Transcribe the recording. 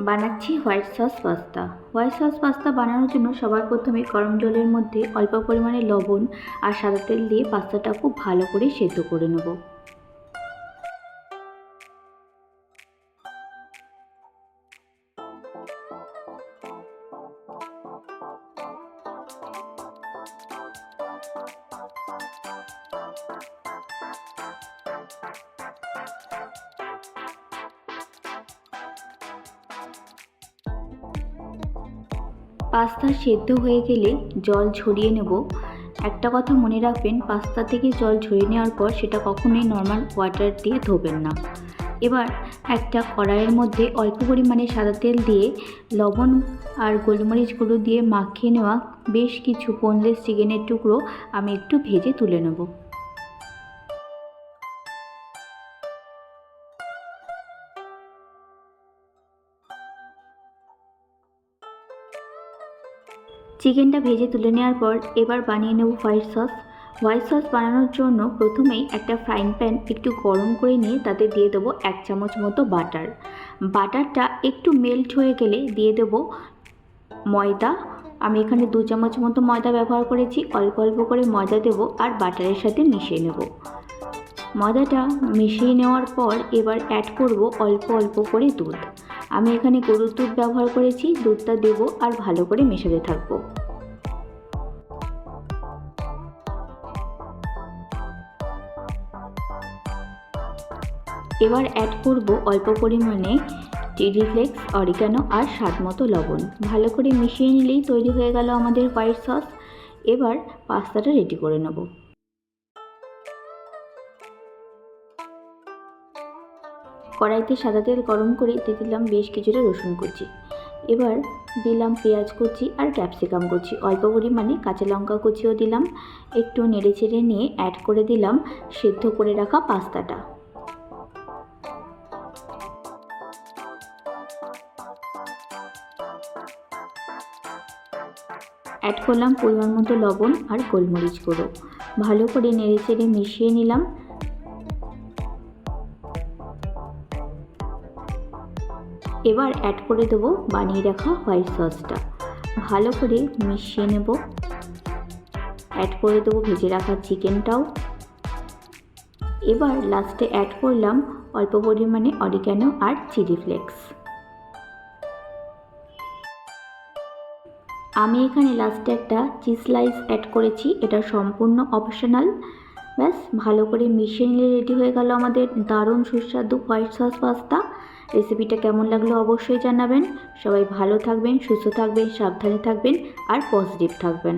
বানাচ্ছি white sauce pasta. White sauce pasta বানানোর জন্য সবার প্রথমে গরম জলের মধ্যে অল্প পরিমাণে লবণ আর সাদা তেল দিয়ে পাস্তাটা খুব ভালো করে সেদ্ধ করে নেব। পাস্তা সেদ্ধ হয়ে গেলে জল ঝরিয়ে নেব। একটা কথা মনে রাখবেন, পাস্তা থেকে জল ঝরিয়ে নেওয়ার পর সেটা কখনোই নর্মাল ওয়াটার দিয়ে ধোবেন না। এবার একটা কড়াইয়ের মধ্যে অল্প পরিমাণে সাদা তেল দিয়ে লবণ আর গোলমরিচ গুঁড়ো দিয়ে মাখিয়ে নেওয়া বেশ কিছু বোনলেস চিকেনের টুকরো আমি একটু ভেজে তুলে নেব। চিকেনটা ভেজে তুলে নেওয়ার পর এবার বানিয়ে নেব হোয়াইট সস। হোয়াইট সস বানানোর জন্য প্রথমেই একটা ফ্রাইং প্যান একটু গরম করে নিয়ে তাতে দিয়ে দেবো 1 চামচ মতো বাটার। বাটারটা একটু মেল্ট হয়ে গেলে দিয়ে দেবো ময়দা। আমি এখানে 2 চামচ মতো ময়দা ব্যবহার করেছি। অল্প অল্প করে ময়দা দেবো আর বাটারের সাথে মিশিয়ে নেব। ময়দাটা মিশিয়ে নেওয়ার পর এবার অ্যাড করব অল্প অল্প করে দুধ। আমি এখানে গরুর দুধ ব্যবহার করেছি। দুধটা দেবো আর ভালো করে মেশাতে থাকবো। এবার অ্যাড করব অল্প পরিমাণে চিলি ফ্লেক্স, অরিগানো আর স্বাদ মতো লবণ। ভালো করে মিশিয়ে নিলেই তৈরি হয়ে গেল আমাদের হোয়াইট সস। এবার পাস্তাটা রেডি করে নেব। কড়াইতে সাদা তেল গরম করে দিয়ে দিলাম বেশ কিছুটা রসুন কুচি। এবার দিলাম পেঁয়াজ কুচি আর ক্যাপসিকাম কুচি, অল্প পরিমাণে কাঁচা লঙ্কা কুচিও দিলাম। একটু নেড়ে চেড়ে নিয়ে অ্যাড করে দিলাম সেদ্ধ করে রাখা পাস্তাটা। অ্যাড করলাম পরিমাণ মতো লবণ আর গোলমরিচ গুঁড়ো। ভালো করে নেড়ে চেড়ে মিশিয়ে নিলাম। এবার অ্যাড করে দেবো বানিয়ে রাখা হোয়াইট সসটা। ভালো করে মিশিয়ে নেব। অ্যাড করে দেবো ভেজে রাখা চিকেনটাও। এবার লাস্টে অ্যাড করলাম অল্প পরিমাণে অরিগানো আর চিলি ফ্লেক্স। আমি এখানে লাস্টে একটা চিজ স্লাইস অ্যাড করেছি, এটা সম্পূর্ণ অপশনাল। ব্যাস ভালো করে মিশিয়ে নিলে রেডি হয়ে গেল আমাদের দারুণ সুস্বাদু হোয়াইট সস পাস্তা। রেসিপিটা কেমন লাগলো অবশ্যই জানাবেন। সবাই ভালো থাকবেন, সুস্থ থাকবেন, সাবধানে থাকবেন আর পজিটিভ থাকবেন।